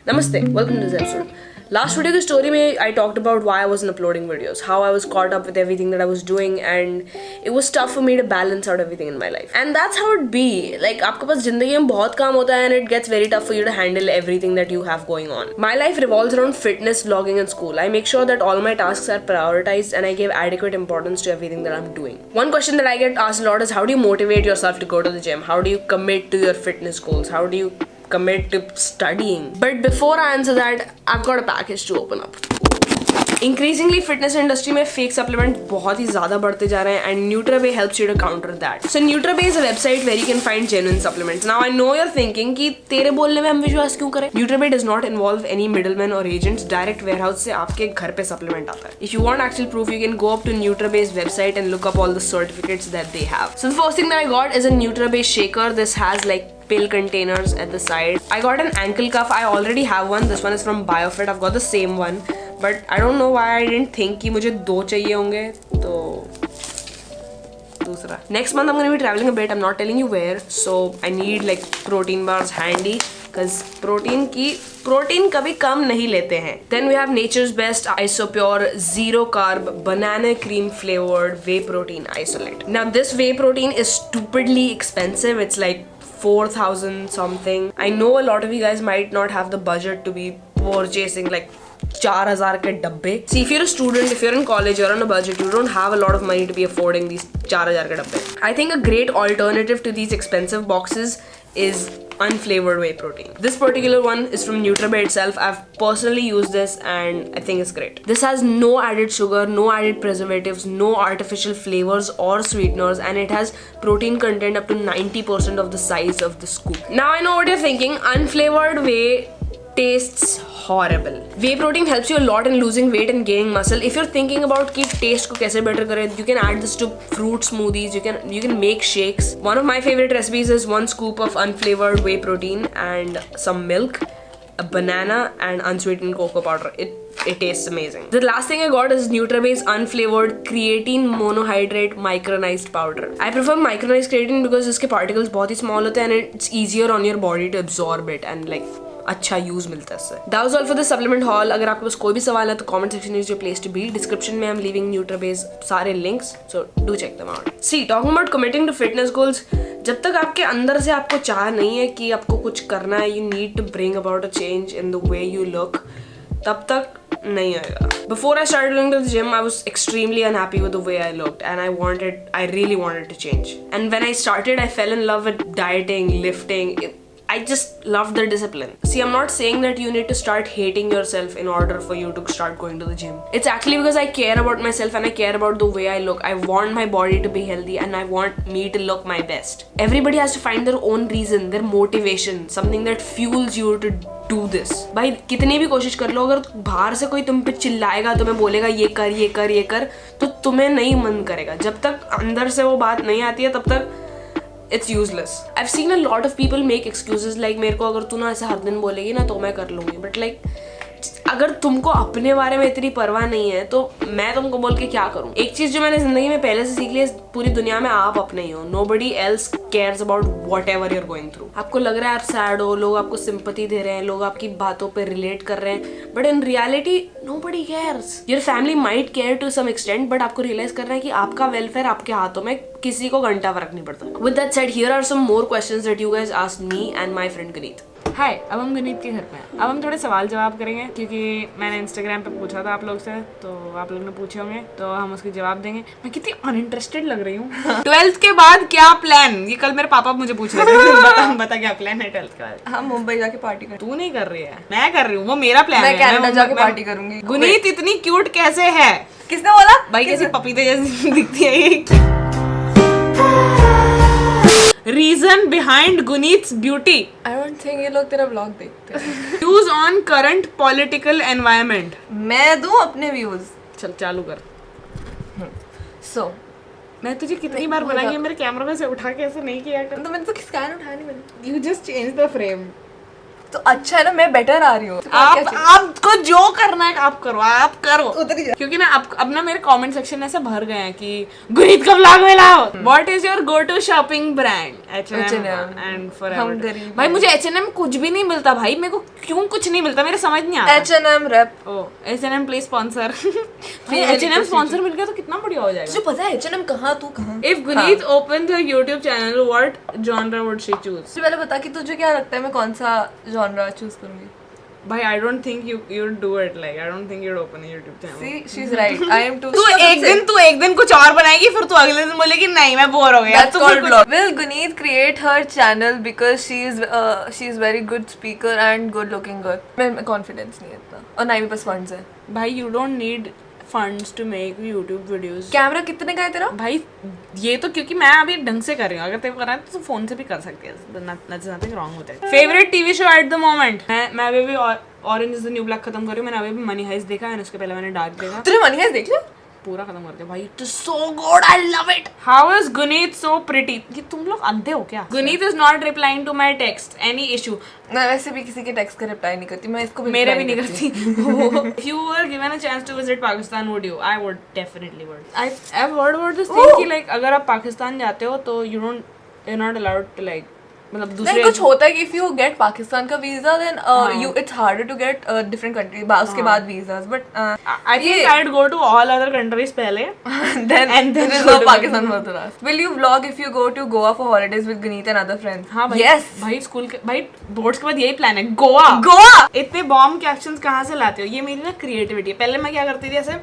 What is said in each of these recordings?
Namaste, welcome to this episode. Last video की story में I talked about why I wasn't uploading videos, how I was caught up with everything that I was doing and it was tough for me to balance out everything in my life. And that's how it be. Like आपके पास जिंदगी में बहुत काम होता है and it gets very tough for you to handle everything that you have going on. My life revolves around fitness, vlogging and school. I make sure that all my tasks are prioritized and I give adequate importance to everything that I'm doing. One question that I get asked a lot is how do you motivate yourself to go to the gym? How do you commit to your fitness goals? How do you commit to studying? But before I answer that, I've got a package to open up. Increasingly fitness industry में fake supplements बहुत ही ज़्यादा बढ़ते जा रहे हैं and NutraBay helps you to counter that. So NutraBay is a website where you can find genuine supplements. Now I know you're thinking कि तेरे बोलने में हम विश्वास क्यों करें? NutraBay does not involve any middlemen or agents. Direct warehouse से आपके घर पे supplement आता है. If you want actual proof, you can go up to NutraBay's website and look up all the certificates that they have. So the first thing that I got is a NutraBay shaker. This has like pill containers at the side. I got an ankle cuff. I already have one. This one is from BioFit. I've got the same one. But I don't know why I didn't think कि मुझे दो चाहिए होंगे तो दूसरा. Next month I'm going to be traveling a bit. I'm not telling you where. So I need like protein bars handy because protein कभी कम नहीं लेते हैं. Then we have Nature's Best Isopure Zero Carb Banana Cream Flavored Whey Protein Isolate. Now this whey protein is stupidly expensive. It's like 4,000 something. I know a lot of you guys might not have the budget to be purchasing like 4,000 के डब्बे. See, if you're a student, if you're in college, you're on a budget, you don't have a lot of money to be affording these 4,000 के डब्बे. I think a great alternative to these expensive boxes is unflavored whey protein. This particular one is from NutraBay itself. I've personally used this and I think it's great. This has no added sugar, no added preservatives, no artificial flavors or sweeteners, and it has protein content up to 90% of the size of the scoop. Now I know what you're thinking. Unflavored whey tastes horrible. Whey protein helps you a lot in losing weight and gaining muscle. If you're thinking about कि taste को कैसे better करें, you can add this to fruit smoothies. You can make shakes. One of my favorite recipes is 1 scoop of unflavored whey protein and some milk, a banana and unsweetened cocoa powder. It tastes amazing. The last thing I got is NutraBay's unflavored creatine monohydrate micronized powder. I prefer micronized creatine because इसके particles बहुत ही small होते हैं and it's easier on your body to absorb it and like अच्छा use मिलता है इससे. That was all for this supplement haul. अगर आपके पास कोई भी सवाल है तो comment section is your place to be. Description में I'm leaving NutraBay's सारे links, so do check them out. See, talking about committing to fitness goals, जब तक आपके अंदर से आपको चाह नहीं है कि आपको कुछ करना है, you need to bring about a change in the way you look, तब तक नहीं आएगा. Before I started going to the gym, I was extremely unhappy with the way I looked and I really wanted to change. And when I started, I fell in love with dieting, lifting. I just loved the discipline. See, I'm not saying that you need to start hating yourself in order for you to start going to the gym. It's actually because I care about myself and I care about the way I look. I want my body to be healthy and I want me to look my best. Everybody has to find their own reason, their motivation, something that fuels you to do this. भाई कितनी भी कोशिश कर लो, अगर बाहर से कोई तुम पे चिल्लाएगा, तुम्हें बोलेगा ये कर, तो तुम्हें नहीं मन करेगा. जब तक अंदर से वो बात नहीं आती है, तब तक it's useless. I've seen a lot of people make excuses like मेरे को अगर तू ना ऐसे हर दिन बोलेगी ना तो मैं कर लूँगी. But like अगर तुमको अपने बारे में इतनी परवाह नहीं है तो मैं तुमको बोल के क्या करूँ. एक चीज जो मैंने जिंदगी में पहले से सीख ली है, पूरी दुनिया में आप अपने ही हो. Nobody else cares about whatever you're going through. आपको लग रहा है आप सैड हो, लोग आपको सिंपैथी दे रहे हैं, लोग आपकी बातों पे रिलेट कर रहे हैं, but in reality nobody cares. Your family might care to some extent, but आपको रियलाइज करना है कि आपका वेलफेयर आपके हाथों में, किसी को घंटा फर्क नहीं पड़ता. With that said, here are some more questions that you guys asked me and my friend Guneet. हाय, अब हम गुनीत के घर पे हैं. अब हम थोड़े सवाल जवाब करेंगे क्योंकि मैंने इंस्टाग्राम पे पूछा था आप लोग से, तो आप लोग ने पूछे होंगे तो हम उसके जवाब देंगे. मैं कितनी अनइंटरेस्टेड लग रही हूँ. 12th के बाद क्या प्लान? ये कल मेरे पापा मुझे पूछ रहे थे. बता क्या प्लान है 12th के बाद? हम मुंबई जाके पार्टी कर. तू नहीं कर रही है, मैं कर रही हूँ. वो मेरा प्लान है. मैं कनाडा जाके पार्टी करूंगी. गुनीत इतनी क्यूट कैसे है? किसने बोला? भाई कैसी पपीते जैसी दिखती है ये. Reason behind Guneet's beauty. I don't think ये लोग तेरा vlog देखते हैं. Views on current political environment. मैं दूँ अपने views. चल चालू कर. So मैं तुझे कितनी बार बोला कि मेरे कैमरा में से उठा के ऐसे नहीं किया कर. तो मैंने तो स्कैन उठाया नहीं. मैंने. You just change the frame. तो अच्छा है ना, मैं बेटर आ रही हूँ। आपको जो करना है आप करो उधर ही। क्योंकि ना अब ना मेरे कमेंट सेक्शन ऐसे भर गए हैं कि गुनीत का व्लॉग में लाओ। What is your go to shopping brand? H&M and forever. भाई मुझे H&M कुछ भी नहीं मिलता भाई, मेरे को क्यों कुछ नहीं मिलता, मेरे समझ नहीं आता। H&M rep. Oh H&M please sponsor. H&M sponsor मिल गया तो कितना बढ़िया हो जाएगा। तुझे पता है H&M कहाँ, तू कहाँ? If Guneet opens her YouTube channel, what genre would she choose? तुझे पहले बता कि तुझे क्या लगता है मैं कौन सा जॉनरा चूज करूंगी? भाई I don't think you'd do it, like I don't think you'd open a YouTube channel. See, she's right. I am too. तू एक दिन कुछ और बनाएगी, फिर तू अगले दिन बोलेगी नहीं मैं बोर हो गया। That's called vlog. Will Guneet create her channel because she is very good speaker and good looking girl? मैं confidence नहीं है इतना, और ना ही मेरे पास funds है। भाई you don't need funds to make YouTube videos. Camera कितने का है तेरा? भाई ये तो क्योंकि मैं अभी ढंग से कर रही हूँ, अगर तेरे को करना है तो तू फोन से भी कर सकती है, नथिंग रॉन्ग होता है। Favourite TV show at the moment? मैं अभी भी orange is the new black खत्म कर रही हूँ। मैंने अभी भी मनी हाइस्ट देखा है, उसके पहले मैंने डार्क देखा। तूने मनी हाइस्ट देख लिया? पूरा खत्म कर दिया भाई। It is so good, I love it. How is Guneet so pretty? ये तुम लोग अंधे हो क्या? Guneet is not replying to my text, any issue? मैं वैसे भी किसी के टेक्स्ट का रिप्लाई नहीं करती, मैं इसको भी मेरे भी नहीं करती। If you were given a chance to visit Pakistan, would you? I would, definitely would. I've heard about this thing कि like अगर आप पाकिस्तान जाते हो तो you're not allowed to like मतलब दूसरे नहीं, कुछ होता है कि इफ यू गेट पाकिस्तान का visa then you it's harder to get different country उसके बाद visas, but I think I'd go to all other countries पहले then there is no Pakistan for the last. Will you vlog if you go to Goa for holidays with Guneet and other friends? हाँ भाई। Yes. भाई school के भाई boards के बाद यही plan है, गोवा। इतने बॉम्ब के एक्शंस कहाँ से लाते हो? ये मेरी ना क्रिएटिविटी है। पहले मैं क्या करती थी, ऐसे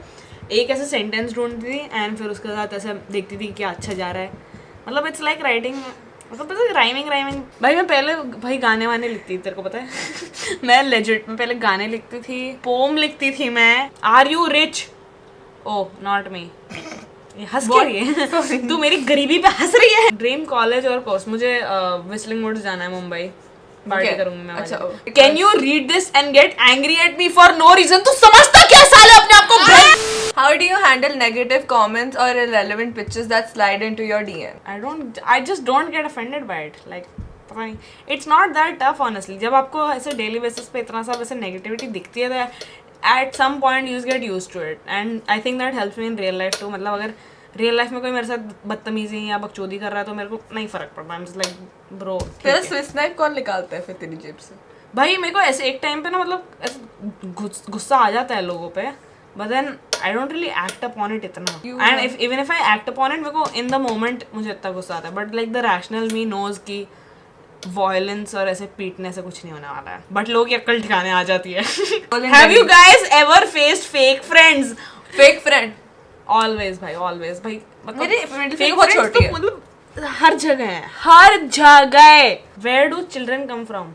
एक ऐसे सेंटेंस ढूंढती थी एंड फिर उसके साथ ऐसे देखती थी क्या अच्छा जा रहा है, मतलब इट्स लाइक राइटिंग, मतलब पता है राइमिंग। भाई मैं पहले भाई गाने वाने लिखती थी, तेरे को पता है। मैं लेजिट में पहले गाने लिखती थी, पोम लिखती थी मैं। Are you rich? Oh not me. हंस क्या रही है? तू मेरी गरीबी पे हंस रही है। ड्रीम कॉलेज और कोर्स? मुझे विस्लिंग वुड्स जाना है, मुंबई पार्टी करूंगी मैं। अच्छा। Can you read this and get angry at me for no reason? तू समझता क्या साले अपने आप को? How do you handle negative comments or irrelevant pictures that slide into your DM? I just don't get offended by it. Like पता नहीं, it's not that tough honestly. जब आपको ऐसे डेली बेसिस पे इतना सा वैसे नेगेटिविटी दिखती है तो at some point you get used to it, and I think that helps me in real life too. मतलब अगर रियल लाइफ में कोई मेरे साथ बदतमीजी या बकचोदी कर रहा है तो मेरे को नहीं फर्क पड़ता। I'm just like bro, तेरा स्विस नाइट कौन निकालता है फिर तेरी जेब से? भाई मेरे को ऐसे एक टाइम पे ना मतलब ऐसे गुस्सा आ जाता है लोगों पे, but then I don't really act upon it इतना। and even if I act upon it, मेरे को in the moment मुझे इतना गुस्सा आता है, but like the rational me knows कि violence और ऐसे पीटने से कुछ नहीं होने वाला है, but लोगों की अक्ल ठिकाने आ जाती है। Have you guys ever faced fake friends? Fake friend? Always भाई, always भाई। मेरी मतलब fake बहुत छोटी है। मतलब हर जगह है, हर जगह। Where do children come from?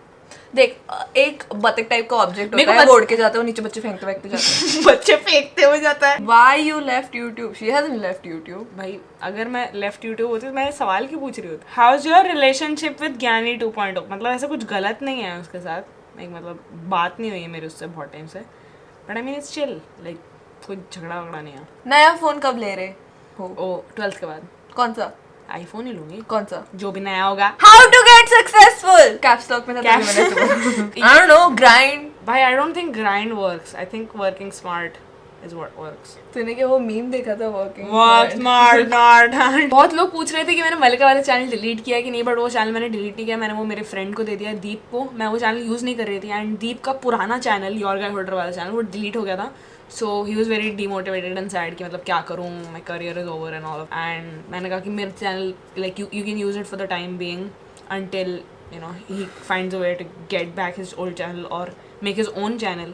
देख, एक बतख टाइप का ऑब्जेक्ट होता है, वो उड़ के जाता है, नीचे बच्चे फेंकते जाते हैं। बच्चे फेंकते हुए जाता है। Why you left YouTube? She hasn't left YouTube. भाई अगर मैं लेफ्ट यूट्यूब होती तो मैं सवाल क्यों पूछ रही होती? How is your relationship with ज्ञानी 2.0? मतलब ऐसा कुछ गलत नहीं है उसके साथ, लाइक मतलब बात नहीं हुई है मेरी उससे बहुत टाइम से, but I mean it's chill, like कोई झगड़ा वगड़ा नहीं है। नया फोन कब ले रहे हो? ओ 12th के बाद। कौन सा? आईफोन ही लूंगी, कौन सा? जो भी नया होगा। How to get successful? Caps lock में था तभी मैंने सुना। I don't know, grind. भाई I don't think grind works. I think working smart is what works. तूने क्या वो मीम देखा था working smart? बहुत लोग पूछ रहे थे कि मैंने मलिका वाला चैनल डिलीट किया कि नहीं, बट वो चैनल मैंने डिलीट नहीं किया, मैंने वो मेरे फ्रेंड को दे दिया, दीप को। मैं वो चैनल यूज नहीं कर रही थी, एंड दीप का पुराना चैनल योर गाय होल्डर वाला चैनल वो डिलीट हो गया था। So he was very demotivated and sad कि मतलब क्या करूँ, my career is over and all. And मैंने कहा कि मेरे channel like you can use it for the time being until you know he finds a way to get back his old channel or make his own channel.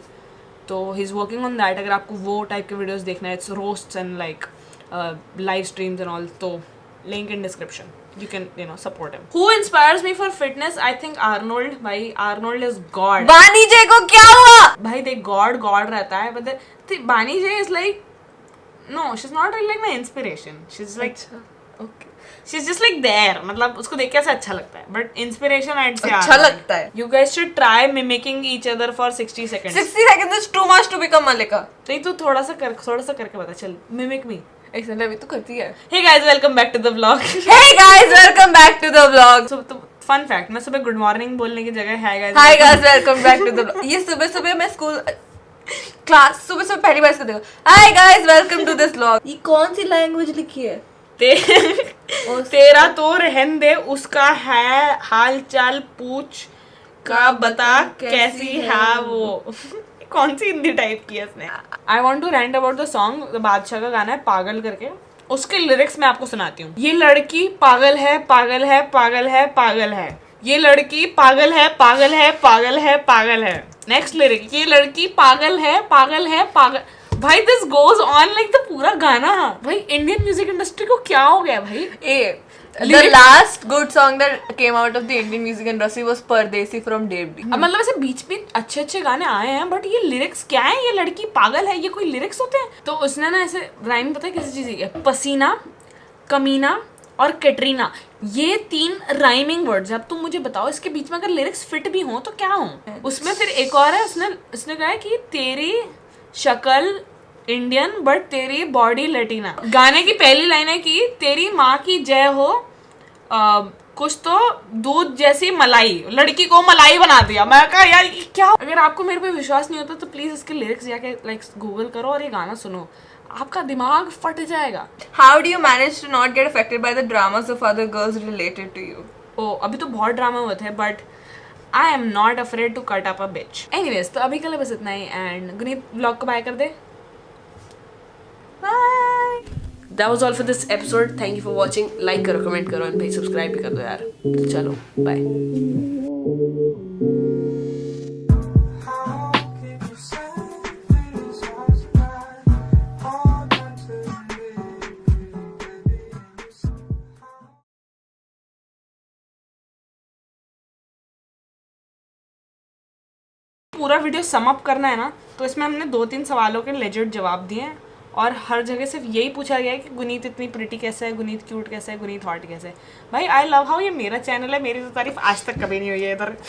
तो he's working on that. अगर आपको वो type के videos देखना है, it's roasts and like live streams and all, तो link in description. You can support him. Who inspires me for fitness? I think Arnold. भाई Arnold is God. बानी जे को क्या हुआ? भाई देख God रहता है, but बानी जे is like no, she's not really like my inspiration. She's like okay. She's just like there. मतलब उसको देख के ऐसा अच्छा लगता है, but inspiration I'd say अच्छा लगता है। You guys should try mimicking each other for 60 seconds. 60 seconds is too much to become Malika. नहीं तू थोड़ा सा करके बता, चल mimic me. एक सेकंड, अभी तो करती है। Hey guys, welcome back to the vlog. Hey guys, welcome back to the vlog. So fun fact, मैं सुबह गुड मॉर्निंग बोलने की जगह hi guys hi guys welcome back to the ये सुबह सुबह मैं स्कूल क्लास सुबह पहली बार इसको देखा, hi guys welcome to this vlog. ये कौन सी लैंग्वेज लिखी है? तेरा तो रहन दे, उसका है हाल चाल पूछ का बता कैसी है वो। कौन सी हिंदी टाइप की है इसने? I want to rant about the song, Badshah का गाना है पागल करके, उसके लिरिक्स मैं आपको सुनाती हूँ। ये लड़की पागल है पागल है पागल है पागल है, ये लड़की पागल है पागल है पागल है पागल है। नेक्स्ट लिरिक, ये लड़की पागल है पागल है पागल। भाई this goes on like the पूरा गाना। भाई इंडियन म्यूजिक इंडस्ट्री को क्या हो गया भाई? The last good song that came out of the Indian music industry was Pardesi from Devdi. अब मतलब ऐसे बीच में अच्छे अच्छे गाने आए हैं, बट ये लिरिक्स क्या है? ये लड़की पागल है, ये कोई लिरिक्स होते हैं? तो उसने ना ऐसे राइम पता है किसी चीज की, पसीना, कमीना और कैटरीना, ये 3 राइमिंग वर्ड्स है। अब तुम मुझे बताओ इसके बीच में अगर लिरिक्स फिट भी हो तो क्या हो? उसमें फिर एक और है, उसने कहा है कि तेरी शक्ल इंडियन बट तेरी बॉडी लैटिना। गाने की पहली लाइन है कि तेरी माँ की जय हो, कुछ तो दूध जैसी मलाई, लड़की को मलाई बना दिया। मैं कहा यार ये क्या? अगर आपको मेरे पे विश्वास नहीं होता तो प्लीज इसके लिरिक्स जाके लाइक गूगल करो और ये गाना सुनो, आपका दिमाग फट जाएगा। How do you manage to not get affected by the dramas of other girls related to you? ओ अभी तो बहुत ड्रामा हुए थे, but I am not afraid to cut up a bitch. Anyways, तो अभी के लिए बस इतना ही, एंड गुनीत व्लॉग को बाय कर दे। Bye. That was all for this episode. Thank you for watching. Like करो, comment करो, and भाई subscribe भी कर दो यार। तो चलो, bye. पूरा वीडियो सम अप करना है ना, तो इसमें हमने 2-3 सवालों के लेजिट जवाब दिए हैं, और हर जगह सिर्फ यही पूछा गया है कि गुनीत इतनी प्रिटी कैसे है, गुनीत क्यूट कैसे है, गुनीत हॉट कैसे है। भाई आई लव हाउ ये मेरा चैनल है, मेरी तो तारीफ आज तक कभी नहीं हुई है इधर।